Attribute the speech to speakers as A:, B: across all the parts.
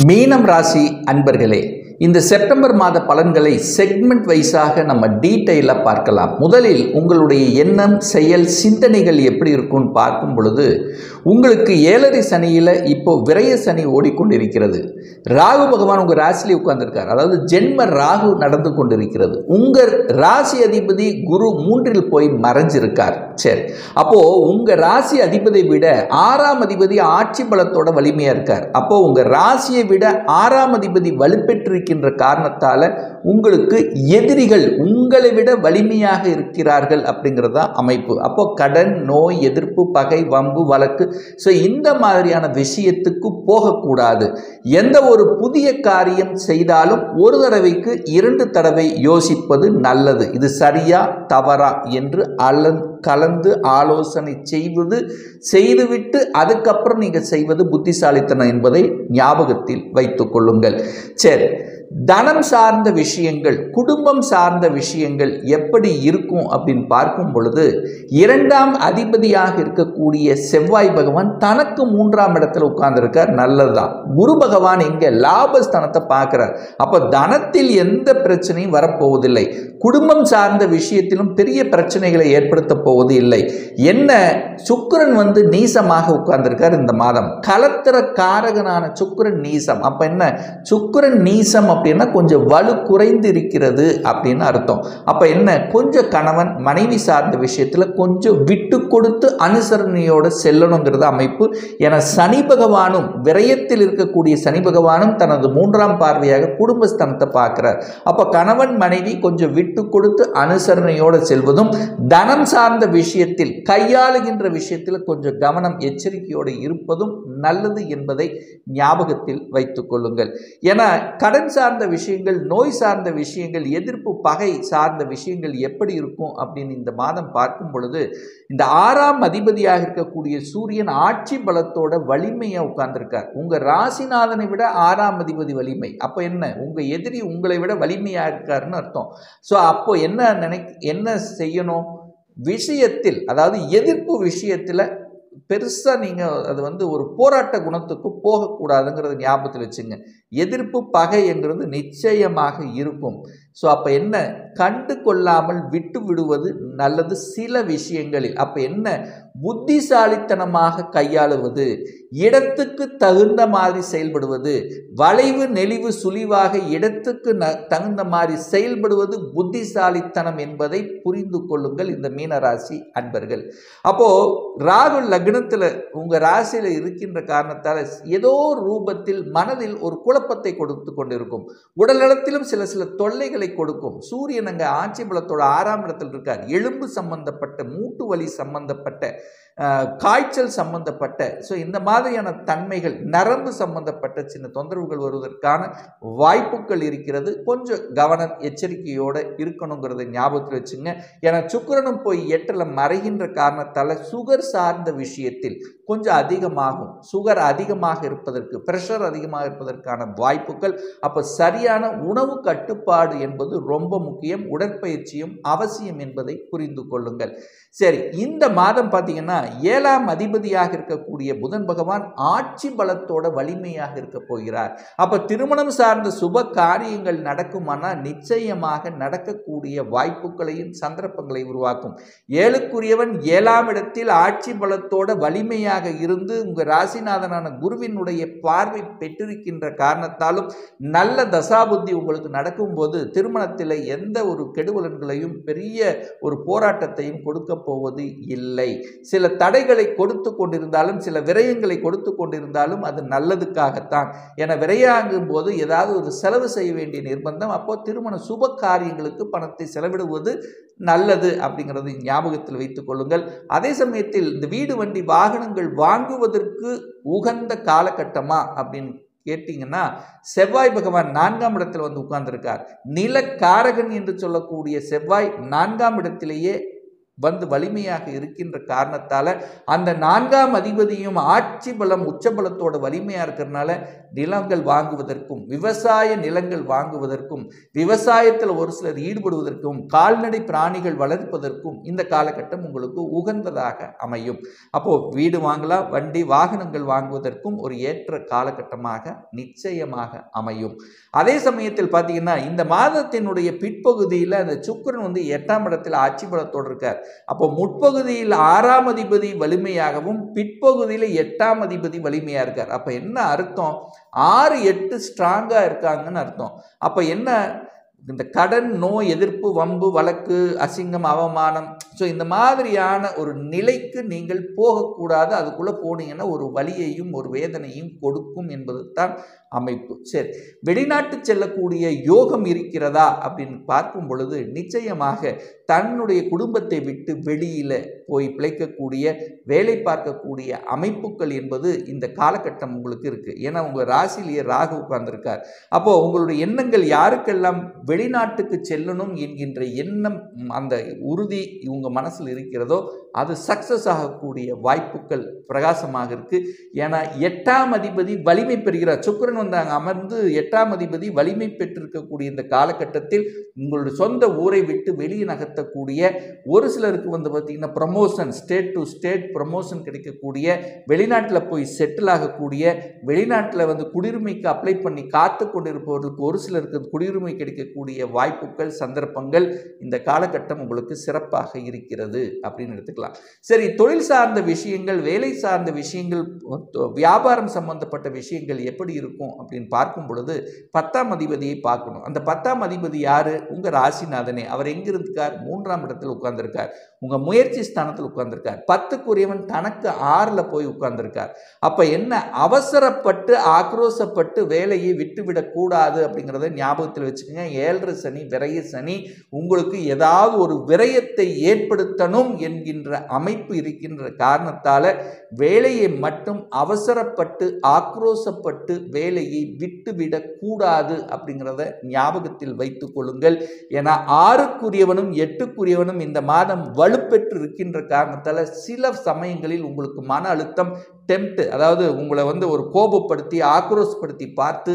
A: மீனம் ராசி அன்பர்களே, இந்த செப்டம்பர் மாத பலன்களை செக்மெண்ட் வைஸாக நம்ம டீட்டெயிலாக பார்க்கலாம். முதலில் உங்களுடைய எண்ணம், செயல், சிந்தனைகள் எப்படி இருக்கும்னு பார்க்கும் பொழுது உங்களுக்கு 7.5 சனியில் இப்போ விரய சனி ஓடிக்கொண்டிருக்கிறது. ராகு பகவான் உங்கள் ராசியிலே உட்கார்ந்துருக்கார். அதாவது ஜென்ம ராகு நடந்து கொண்டிருக்கிறது. உங்கள் ராசி அதிபதி குரு 3ல் போய் மறைஞ்சிருக்கார். சரி, அப்போது உங்கள் ராசி அதிபதியை விட 6ஆம் அதிபதி ஆட்சி பலத்தோட வலிமையாக இருக்கார். அப்போது உங்கள் ராசியை விட 6ஆம் அதிபதி வலுப்பெற்றிருக்கின்ற காரணத்தால் உங்களுக்கு எதிரிகள் உங்களை விட வலிமையாக இருக்கிறார்கள் அப்படிங்கிறதா அமைப்பு. அப்போது கடன், நோய், எதிர்ப்பு, பகை, வம்பு, வழக்கு, ஸோ இந்த மாதிரியான விஷயத்துக்கு போகக்கூடாது. எந்த ஒரு புதிய காரியம் செய்தாலும் ஒரு தடவைக்கு 2 தடவை யோசிப்பது நல்லது. இது சரியா தவறா என்று கலந்து ஆலோசனை செய்துவிட்டு அதுக்கப்புறம் நீங்கள் செய்வது புத்திசாலித்தனம் என்பதை ஞாபகத்தில் வைத்துக் கொள்ளுங்கள். சரி, தனம் சார்ந்த விஷயங்கள், குடும்பம் சார்ந்த விஷயங்கள் எப்படி இருக்கும் அப்படின்னு பார்க்கும் பொழுது 2ஆம் அதிபதியாக இருக்கக்கூடிய செவ்வாய் பகவான் தனக்கு 3ஆம் இடத்துல உட்கார்ந்துருக்கார். நல்லதுதான். குரு பகவான் எங்கே லாபஸ்தானத்தை பார்க்கிறார். அப்போ தனத்தில் எந்த பிரச்சனையும் வரப்போவதில்லை. குடும்பம் சார்ந்த விஷயத்திலும் பெரிய பிரச்சனைகளை ஏற்படுத்த போவது இல்லை. என்ன, சுக்கிரன் நீசமாக உட்கார்ந்திருக்கார் இந்த மாதம். கலத்திர காரகனான சுக்கிரன் நீசம். அப்ப என்ன, சுக்கிரன் நீசம் அப்படின்னா கொஞ்சம் வலு குறைந்து இருக்கிறது அப்படின்னு அர்த்தம். அப்ப என்ன, கொஞ்சம் கணவன் மனைவி சார்ந்த விஷயத்துல கொஞ்சம் விட்டு கொடுத்து அனுசரணையோட செல்லணுங்கிறது அமைப்பு. என சனி பகவானும் விரயத்தில் இருக்கக்கூடிய சனி பகவானும் தனது 3ஆம் பார்வையாக குடும்பஸ்தானத்தை பார்க்கிறார். அப்ப கணவன் மனைவி கொஞ்சம் விட்டு கொடுத்து அனுசரணையோடு செல்வதும், தனம் சார்ந்த விஷயத்தில் கையாளுகின்ற விஷயத்தில் கொஞ்சம் கவனம், எச்சரிக்கையோடு இருப்பதும் நல்லது என்பதை ஞாபகத்தில் வைத்துக் கொள்ளுங்கள். என கடன் சார்ந்த விஷயங்கள், நோய் சார்ந்த விஷயங்கள், எதிர்ப்பு, பகை சார்ந்த விஷயங்கள் எப்படி இருக்கும் அப்படின்னு இந்த மாதம் பார்க்கும் பொழுது இந்த 6ஆம் அதிபதியாக இருக்கக்கூடிய சூரியன் ஆட்சி பலத்தோட வலிமையா உட்கார்ந்திருக்கார். உங்க ராசிநாதனை விட 6ஆம் அதிபதி வலிமை. அப்ப என்ன, உங்க எதிரி உங்களை விட வலிமையா இருக்காருன்னு அர்த்தம். ஸோ அப்போ என்ன செய்யணும் விஷயத்தில், அதாவது எதிர்ப்பு விஷயத்தில் பெருசாக நீங்கள் அது ஒரு போராட்ட குணத்துக்கு போகக்கூடாதுங்கிறது ஞாபகத்தில் வச்சுங்க. எதிர்ப்பு, பகைங்கிறது நிச்சயமாக இருக்கும். ஸோ அப்போ என்ன, கண்டு கொள்ளாமல் விட்டு விடுவது நல்லது சில விஷயங்களில். அப்போ என்ன, புத்திசாலித்தனமாக கையாளுவது, இடத்துக்கு தகுந்த மாதிரி செயல்படுவது, வளைவு நெளிவு சுழிவாக இடத்துக்கு தகுந்த மாதிரி செயல்படுவது புத்திசாலித்தனம் என்பதை புரிந்து கொள்ளுங்கள் இந்த மீனராசி அன்பர்கள். அப்போ ராகு லக்னத்தில் உங்கள் ராசியில் இருக்கின்ற காரணத்தால் ஏதோ ரூபத்தில் மனதில் ஒரு குழப்பத்தை கொடுத்து கொண்டிருக்கும். உடல் நலத்திலும் சில தொல்லைகளை கொடுக்கும். சூரியன் அங்கே ஆட்சி பலத்தோட 6ஆம் இடத்தில் இருக்கார். எலும்பு சம்பந்தப்பட்ட, மூட்டு வலி சம்பந்தப்பட்ட, காய்ச்சல் சம்பந்தப்பட்ட, ஸோ இந்த மாதிரியான தன்மைகள், நரம்பு சம்பந்தப்பட்ட சின்ன தொந்தரவுகள் வருவதற்கான வாய்ப்புகள் இருக்கிறது. கொஞ்சம் கவனம், எச்சரிக்கையோடு இருக்கணுங்கிறத ஞாபகத்தில் வச்சுங்க. ஏன்னா சுக்கிரனும் போய் 8ல் மறைகின்ற காரணத்தால் சுகர் சார்ந்த விஷயத்தில் கொஞ்சம் அதிகமாகும். சுகர் அதிகமாக இருப்பதற்கு, பிரஷர் அதிகமாக இருப்பதற்கான வாய்ப்புகள். அப்போ சரியான உணவு கட்டுப்பாடு என்பது ரொம்ப முக்கியம். உடற்பயிற்சியும் அவசியம் என்பதை புரிந்து கொள்ளுங்கள். சரி, இந்த மாதம் பார்த்தீங்கன்னா 7ஆம் அதிபதியாக இருக்கக்கூடிய புதன் பகவான் ஆட்சி பலத்தோட வலிமையாக இருக்க போகிறார். அப்ப திருமணம் சார்ந்த சுப காரியங்கள் நடக்குமானால் நிச்சயமாக நடக்கக்கூடிய வாய்ப்புகளையும் சந்தர்ப்பங்களை உருவாக்கும். 7க்குரியவன் 7ஆம் இடத்தில் ஆட்சி பலத்தோட வலிமையாக இருந்து உங்க ராசிநாதனான குருவினுடைய பார்வை பெற்றிருக்கின்ற காரணத்தாலும் நல்ல தசாபுத்தி உங்களுக்கு நடக்கும் போது திருமணத்தில் எந்த ஒரு கெடுபலன்களையும் பெரிய ஒரு போராட்டத்தையும் கொடுக்க போவது இல்லை. சில தடைகளை கொடுத்து கொண்டிருந்தாலும், சில விரயங்களை கொடுத்து கொண்டிருந்தாலும் அது நல்லதுக்காகத்தான். என விரையாகும் போது ஏதாவது ஒரு செலவு செய்ய வேண்டிய நிர்பந்தம். அப்போ திருமண சுப காரியங்களுக்கு பணத்தை செலவிடுவது நல்லது அப்படிங்கிறது ஞாபகத்தில் வைத்துக் கொள்ளுங்கள். அதே சமயத்தில் இந்த வீடு, வண்டி, வாகனங்கள் வாங்குவதற்கு உகந்த காலகட்டமா அப்படின்னு கேட்டீங்கன்னா, செவ்வாய் பகவான் 4ஆம் இடத்தில் உட்கார்ந்திருக்கார். நிலக்காரகன் என்று சொல்லக்கூடிய செவ்வாய் 4ஆம் இடத்திலேயே வந்து வலிமையாக இருக்கின்ற காரணத்தால் அந்த 4ஆம் அதிபதியும் ஆட்சி பலம் உச்சபலத்தோட வலிமையாக இருக்கிறதுனால நிலங்கள் வாங்குவதற்கும் விவசாய நிலங்கள் வாங்குவதற்கும் விவசாயத்தில் ஒரு சிலர் ஈடுபடுவதற்கும் கால்நடை பிராணிகள் வளர்ப்பதற்கும் இந்த காலகட்டம் உங்களுக்கு உகந்ததாக அமையும். அப்போது வீடு வாங்கலாம், வண்டி வாகனங்கள் வாங்குவதற்கும் ஒரு ஏற்ற காலகட்டமாக நிச்சயமாக அமையும். அதே சமயத்தில் பார்த்தீங்கன்னா இந்த மாதத்தினுடைய பிற்பகுதியில் அந்த சுக்கிரன் வந்து 8ஆம் இடத்தில் ஆட்சி பலத்தோடு இருக்கார். அப்போ முற்பகுதியில் 6ஆம் அதிபதி வலிமையாகவும் பிற்பகுதியில் 8ஆம் அதிபதி வலிமையாக இருக்கார். அப்போ என்ன அர்த்தம்? 6, 8 ஸ்ட்ராங்காக இருக்காங்கன்னு அர்த்தம். அப்போ என்ன, இந்த கடன், நோய் எதிர்ப்பு, வம்பு, வழக்கு, அசிங்கம், அவமானம், ஸோ இந்த மாதிரியான ஒரு நிலைக்கு நீங்கள் போகக்கூடாது. அதுக்குள்ளே போனீங்கன்னா ஒரு வலியையும் ஒரு வேதனையும் கொடுக்கும் என்பது தான் அமைப்பு. சரி, வெளிநாட்டு செல்லக்கூடிய யோகம் இருக்கிறதா அப்படின்னு பார்க்கும் பொழுது நிச்சயமாக தன்னுடைய குடும்பத்தை விட்டு வெளியில் போய் பிழைக்கக்கூடிய, வேலை பார்க்கக்கூடிய அமைப்புகள் என்பது இந்த காலகட்டம் உங்களுக்கு இருக்குது. ஏன்னா உங்கள் ராசியிலேயே ராகு உட்கார்ந்துருக்கார். அப்போது உங்களுடைய எண்ணங்கள் யாருக்கெல்லாம் வெளிநாட்டுக்கு செல்லணும் என்கின்ற எண்ணம், அந்த உறுதி உங்கள் மனசில் இருக்கிறதோ அது சக்சஸ் ஆகக்கூடிய வாய்ப்புகள் பிரகாசமாக இருக்குது. ஏன்னா 8ஆம் அதிபதி வலிமை பெறுகிறார். சுக்கிரன் வந்தாங்க அமர்ந்து 8ஆம் அதிபதி வலிமை பெற்றிருக்கக்கூடிய இந்த காலகட்டத்தில் உங்களுடைய சொந்த ஊரை விட்டு வெளியே நகர்த்தக்கூடிய, ஒரு சிலருக்கு வந்து பார்த்திங்கன்னா promotion, state to state promotion கிடைக்கக்கூடிய, வெளிநாட்டில் போய் செட்டில் ஆகக்கூடிய, வெளிநாட்டில் வந்து குடியுரிமைக்கு அப்ளை பண்ணி காத்து கொண்டிருப்பவர்களுக்கு ஒரு சிலருக்கு குடியுரிமை கிடைக்கக்கூடிய வாய்ப்புகள், சந்தர்ப்பங்கள் இந்த காலகட்டம் உங்களுக்கு சிறப்பாக இருக்கிறது அப்படின்னு எடுத்துக்கலாம். சரி, தொழில் சார்ந்த விஷயங்கள், வேலை சார்ந்த விஷயங்கள், வியாபாரம் சம்பந்தப்பட்ட விஷயங்கள் எப்படி இருக்கும் அப்படின்னு பார்க்கும் பொழுது 10ஆம் அதிபதியை பார்க்கணும். அந்த 10ஆம் அதிபதி யாரு? உங்க ராசிநாதனே. அவர் எங்கிருக்கார்? 3ஆம் இடத்தில் உட்கார்ந்திருக்கார். உங்க முயற்சி ஸ்தானத்தில் உட்கார்ந்திருக்கார். 10க்குரியவன் தனக்கு 6ல் போய் உட்கார்ந்திருக்கார். அப்ப என்ன, அவசரப்பட்டு ஆக்ரோசப்பட்டு வேலையை விட்டுவிடக் கூடாது அப்படிங்கிறத ஞாபகத்தில் வச்சுக்கோங்க. 7 சனி, விரய சனி, உங்களுக்கு ஏதாவது ஒரு விரயத்தை ஏற்படுத்தணும் என்கின்ற அமைப்பு இருக்கின்ற காரணத்தால வேலையை மட்டும் அவசரப்பட்டு ஆக்ரோசப்பட்டு வேலையை விட்டுவிடக் கூடாது அப்படிங்கிறத ஞாபகத்தில் வைத்துக் கொள்ளுங்கள். ஏன்னா 6க்குரியவனும் 8க்குரியவனும் இந்த மாதம் வலுப்பெற்று இருக்கின்ற காரணத்தால் சில சமயங்களில் உங்களுக்கு மன அழுத்தம், டெம்ப்ட், அதாவது உங்களை வந்து ஒரு கோபப்படுத்தி ஆக்ரோஷப்படுத்தி பார்த்து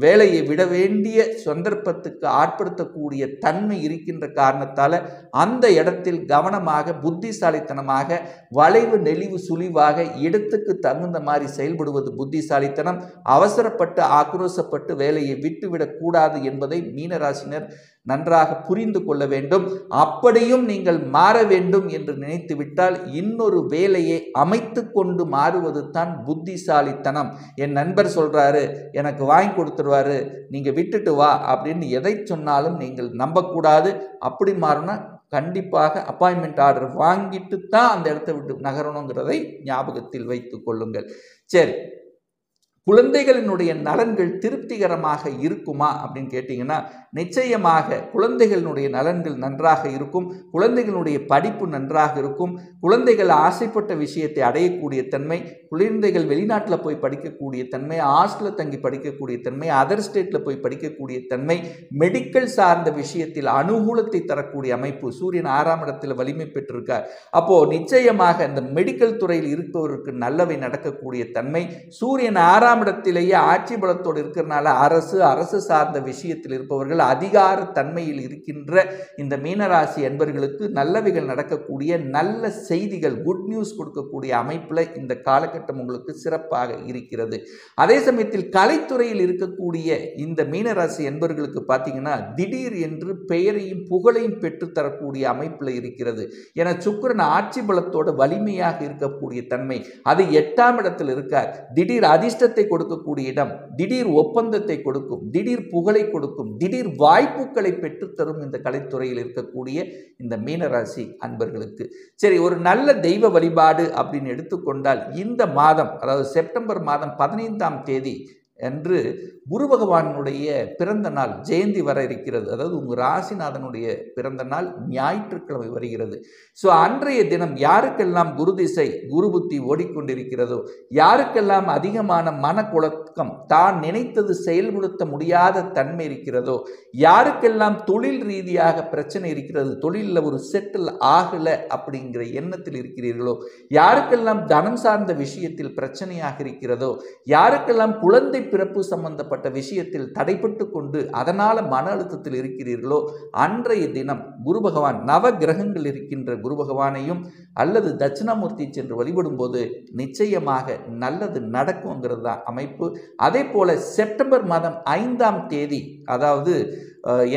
A: வேலையை விட வேண்டிய சந்தர்ப்பத்துக்கு ஆட்படுத்தக்கூடிய தன்மை இருக்கின்ற காரணத்தால் அந்த இடத்தில் கவனமாக, புத்திசாலித்தனமாக, வளைவு நெளிவு சுழிவாக இடத்துக்கு தகுந்த மாதிரி செயல்படுவது புத்திசாலித்தனம். அவசரப்பட்டு ஆக்ரோஷப்பட்டு வேலையை விட்டுவிடக் கூடாது என்பதை மீனராசினர் நன்றாக புரிந்து கொள்ள வேண்டும். அப்படியும் நீங்கள் மாற வேண்டும் என்று நினைத்து விட்டால் இன்னொரு வேலையை அமைத்து கொண்டு மாறுவது தான் புத்திசாலித்தனம். என் நண்பர் சொல்றாரு, எனக்கு வாங்கி கொடுத்துருவாரு, நீங்க விட்டுட்டு வா அப்படின்னு எதை சொன்னாலும் நீங்கள் நம்பக்கூடாது. அப்படி மாறினா கண்டிப்பாக அப்பாயின்மெண்ட் ஆர்டர் வாங்கிட்டு தான் அந்த இடத்தை விட்டு நகரணுங்கிறதை ஞாபகத்தில் வைத்துக் கொள்ளுங்கள். சரி, குழந்தைகளினுடைய நலன்கள் திருப்திகரமாக இருக்குமா அப்படின்னு கேட்டிங்கன்னா நிச்சயமாக குழந்தைகளினுடைய நலன்கள் நன்றாக இருக்கும். குழந்தைகளுடைய படிப்பு நன்றாக இருக்கும். குழந்தைகள் ஆசைப்பட்ட விஷயத்தை அடையக்கூடிய தன்மை, குழந்தைகள் வெளிநாட்டில் போய் படிக்கக்கூடிய தன்மை, ஹாஸ்டலில் தங்கி படிக்கக்கூடிய தன்மை, அதர் ஸ்டேட்டில் போய் படிக்கக்கூடிய தன்மை, மெடிக்கல் சார்ந்த விஷயத்தில் அனுகூலத்தை தரக்கூடிய அமைப்பு. சூரியன் 6ஆம் இடத்தில் வலிமை பெற்றிருக்கார். அப்போது நிச்சயமாக இந்த மெடிக்கல் துறையில் இருப்பவருக்கு நல்லவை நடக்கக்கூடிய தன்மை. சூரியன் 6ஆம் இடத்திலேயே ஆட்சி பலத்தோடு இருக்கிறதுனால அரசு சார்ந்த விஷயத்தில் இருப்பவர்கள், அதிகார தன்மையில் இருக்கின்ற இந்த மீனராசி என்பர்களுக்கு நல்லவைகள் நடக்கக்கூடிய, நல்ல செய்திகள், குட் நியூஸ் கொடுக்கக்கூடிய அமைப்பில் இந்த காலகட்டம் உங்களுக்கு சிறப்பாக இருக்கிறது. அதே சமயத்தில் கலைத்துறையில் இருக்கக்கூடிய இந்த மீனராசி என்பர்களுக்கு பார்த்தீங்கன்னா திடீர் என்று பெயரையும் புகழையும் பெற்றுத்தரக்கூடிய அமைப்பில் இருக்கிறது. என சுக்கிரன் ஆட்சி பலத்தோடு வலிமையாக இருக்கக்கூடிய தன்மை, அது 8ஆம் இடத்தில் இருக்கார். திடீர் அதிர்ஷ்டத்தை கொடுக்கக்கூடிய இடம், திடீர் ஒப்பந்தத்தை கொடுக்கும், திடீர் புகழை கொடுக்கும், திடீர் வாய்ப்புகளை பெற்றுத்தரும் இந்த கலைத்துறையில் இருக்கக்கூடிய இந்த மீனராசி அன்பர்களுக்கு. சரி, ஒரு நல்ல தெய்வ வழிபாடு அப்படின்னு எடுத்துக்கொண்டால் இந்த மாதம், அதாவது செப்டம்பர் மாதம் 15ஆம் தேதி என்று குரு பகவானுடைய பிறந்த நாள் ஜெயந்தி வர இருக்கிறது. அதாவது உங்கள் ராசிநாதனுடைய பிறந்த நாள் ஞாயிற்றுக்கிழமை வருகிறது. ஸோ அன்றைய தினம் யாருக்கெல்லாம் குரு திசை குரு புத்தி ஓடிக்கொண்டிருக்கிறதோ, யாருக்கெல்லாம் அதிகமான மனக்குழக்கம், தான் நினைத்தது செயல்படுத்த முடியாத தன்மை இருக்கிறதோ, யாருக்கெல்லாம் தொழில் ரீதியாக பிரச்சனை இருக்கிறது, தொழிலில் ஒரு செட்டில் ஆகலை அப்படிங்கிற எண்ணத்தில் இருக்கிறீர்களோ, யாருக்கெல்லாம் தனம் சார்ந்த விஷயத்தில் பிரச்சனையாக இருக்கிறதோ, யாருக்கெல்லாம் குழந்தை பிறப்பு சம்பந்தப்பட்ட விஷயத்தில் தடைப்பட்டு கொண்டு அதனால மன அழுத்தத்தில் இருக்கிறீர்களோ, அன்றைய தினம் குரு பகவான் நவ கிரகங்கள் இருக்கின்ற குரு பகவானையும் அல்லது தட்சிணாமூர்த்தி சென்று வழிபடும் போது நிச்சயமாக நல்லது நடக்குங்கிறது தான் அமைப்பு. அதே போல செப்டம்பர் மாதம் 5ஆம் தேதி, அதாவது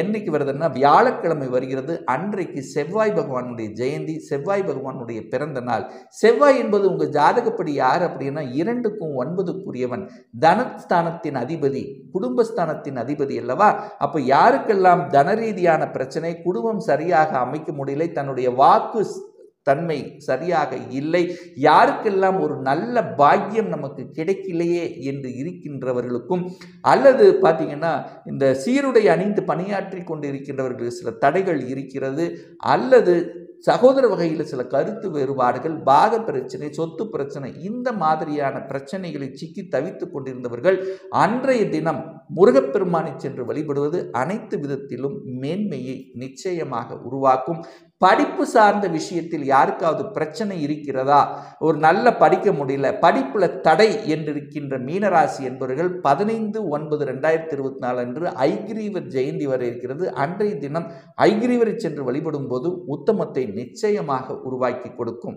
A: என்னைக்கு வருதுன்னா வியாழக்கிழமை வருகிறது. அன்றைக்கு செவ்வாய் பகவானுடைய ஜெயந்தி, செவ்வாய் பகவானுடைய பிறந்த நாள். செவ்வாய் என்பது உங்கள் ஜாதகப்படி யார் அப்படின்னா 2க்கும் 9க்குரியவன், தனஸ்தானத்தின் அதிபதி, குடும்பஸ்தானத்தின் அதிபதி அல்லவா. அப்போ யாருக்கெல்லாம் தன ரீதியான பிரச்சனை, குடும்பம் சரியாக அமைக்க முடியலை, தன்னுடைய வாக்கு தன்மை சரியாக இல்லை, யாருக்கெல்லாம் ஒரு நல்ல பாக்கியம் நமக்கு கிடைக்கலையே என்று இருக்கின்றவர்களுக்கும், அல்லது பார்த்தீங்கன்னா இந்த சீருடை அணிந்து பணியாற்றி கொண்டு இருக்கின்றவர்களுக்கு சில தடைகள் இருக்கிறது, அல்லது சகோதர வகையில் சில கருத்து வேறுபாடுகள், பாக பிரச்சனை, சொத்து பிரச்சனை, இந்த மாதிரியான பிரச்சனைகளை சிக்கி தவித்து கொண்டிருந்தவர்கள் அன்றைய தினம் முருகப்பெருமானை சென்று வழிபடுவது அனைத்து விதத்திலும் மேன்மையை நிச்சயமாக உருவாக்கும். படிப்பு சார்ந்த விஷயத்தில் யாருக்காவது பிரச்சனை இருக்கிறதா, ஒரு நல்ல படிக்க முடியல, படிப்புல தடை என்றிருக்கின்ற மீனராசி என்பவர்கள் 15/9/2024 அன்று ஐகிரீவர் ஜெயந்தி வர இருக்கிறது. அன்றைய தினம் ஐகிரீவரை சென்று வழிபடும் போது உத்தமத்தை நிச்சயமாக உருவாக்கி கொடுக்கும்.